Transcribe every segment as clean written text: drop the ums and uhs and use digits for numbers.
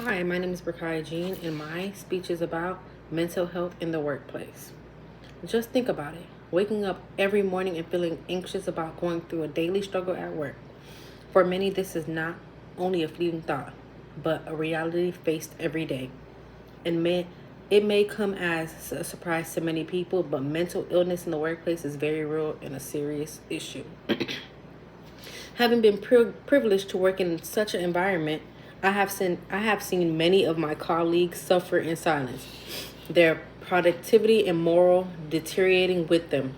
Hi, my name is Berkaya Jean, and my speech is about mental health in the workplace. Just think about it, waking up every morning and feeling anxious about going through a daily struggle at work. For many, this is not only a fleeting thought, but a reality faced every day. It may come as a surprise to many people, but mental illness in the workplace is very real and a serious issue. Having been privileged to work in such an environment, I have seen many of my colleagues suffer in silence, their productivity and moral deteriorating with them.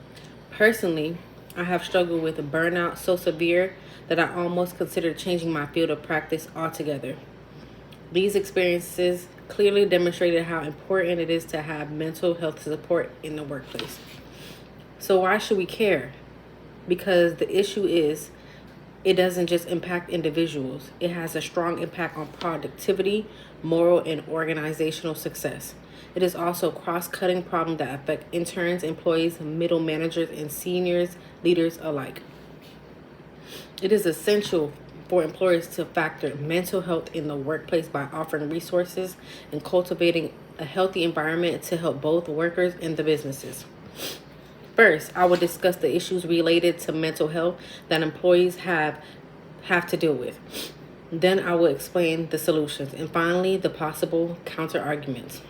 Personally, I have struggled with a burnout so severe that I almost considered changing my field of practice altogether. These experiences clearly demonstrated how important it is to have mental health support in the workplace. So why should we care? Because the issue is it doesn't just impact individuals, it has a strong impact on productivity, moral, and organizational success. It is also a cross cutting problem that affects interns, employees, middle managers, and seniors leaders alike. It is essential for employers to factor mental health in the workplace by offering resources and cultivating a healthy environment to help both workers and the businesses. First, I will discuss the issues related to mental health that employees have to deal with. Then I will explain the solutions and finally the possible counter arguments.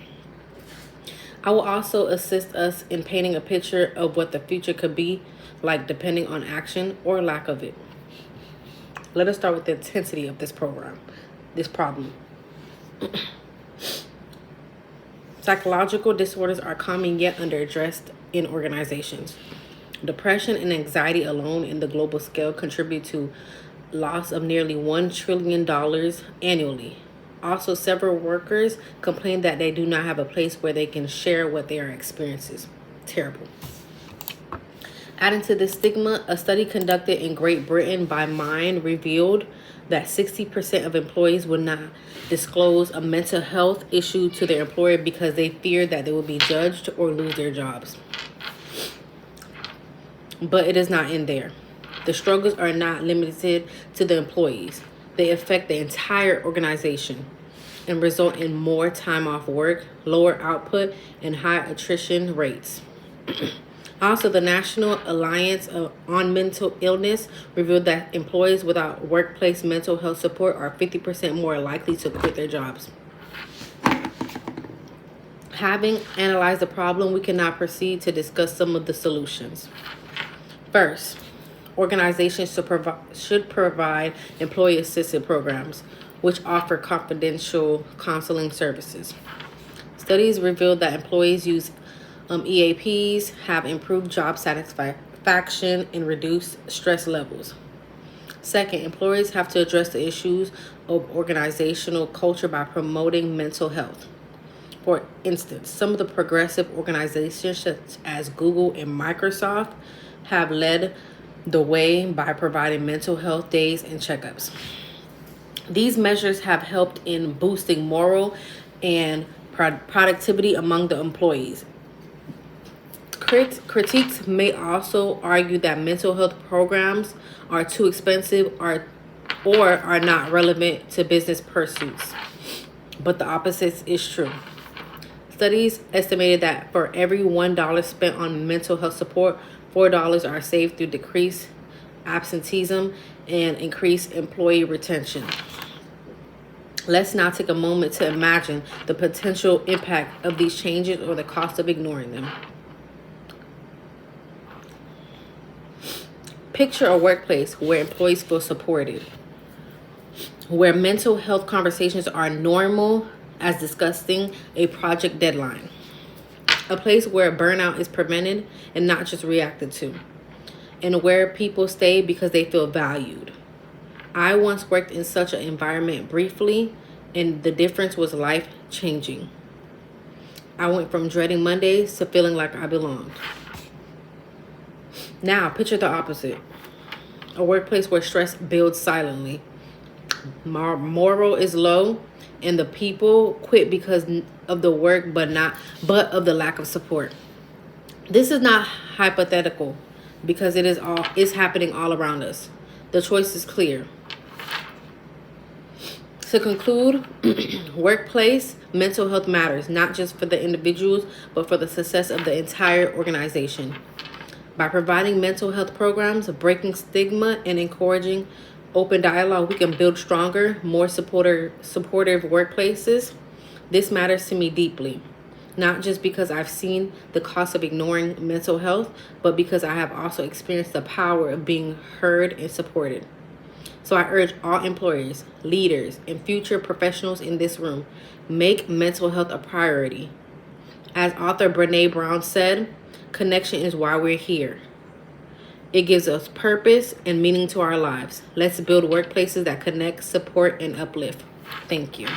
I will also assist us in painting a picture of what the future could be like depending on action or lack of it. Let us start with the intensity of this problem. Psychological disorders are common yet underaddressed in organizations. Depression and anxiety alone in the global scale contribute to loss of nearly $1 trillion annually. Also, several workers complain that they do not have a place where they can share what they are experiencing. Terrible. Adding to this stigma, a study conducted in Great Britain by Mind revealed that 60% of employees would not disclose a mental health issue to their employer because they fear that they will be judged or lose their jobs. But it is not in there. The struggles are not limited to the employees. They affect the entire organization and result in more time off work, lower output, and high attrition rates. Also, the National Alliance on Mental Illness revealed that employees without workplace mental health support are 50% more likely to quit their jobs. Having analyzed the problem, we can now proceed to discuss some of the solutions. First, organizations should provide employee assistance programs, which offer confidential counseling services. Studies reveal that employees use EAPs have improved job satisfaction and reduced stress levels. Second, employers have to address the issues of organizational culture by promoting mental health. For instance, some of the progressive organizations such as Google and Microsoft have led the way by providing mental health days and checkups. These measures have helped in boosting moral and productivity among the employees. Critiques may also argue that mental health programs are too expensive or are not relevant to business pursuits. But the opposite is true. Studies estimated that for every $1 spent on mental health support, $4 are saved through decreased absenteeism and increased employee retention. Let's now take a moment to imagine the potential impact of these changes or the cost of ignoring them. Picture a workplace where employees feel supported, where mental health conversations are normal as discussing a project deadline, a place where burnout is prevented and not just reacted to, and where people stay because they feel valued. I once worked in such an environment briefly, and the difference was life changing. I went from dreading Mondays to feeling like I belonged. Now, picture the opposite, a workplace where stress builds silently. Moral is low, and the people quit because of the work, but of the lack of support. This is not hypothetical because it's happening all around us. The choice is clear. To conclude, workplace mental health matters, not just for the individuals, but for the success of the entire organization. By providing mental health programs, breaking stigma, and encouraging open dialogue, we can build stronger, more supportive workplaces. This matters to me deeply, not just because I've seen the cost of ignoring mental health, but because I have also experienced the power of being heard and supported. So I urge all employers, leaders, and future professionals in this room, make mental health a priority. As author Brené Brown said, connection is why we're here. It gives us purpose and meaning to our lives. Let's build workplaces that connect, support, and uplift. Thank you.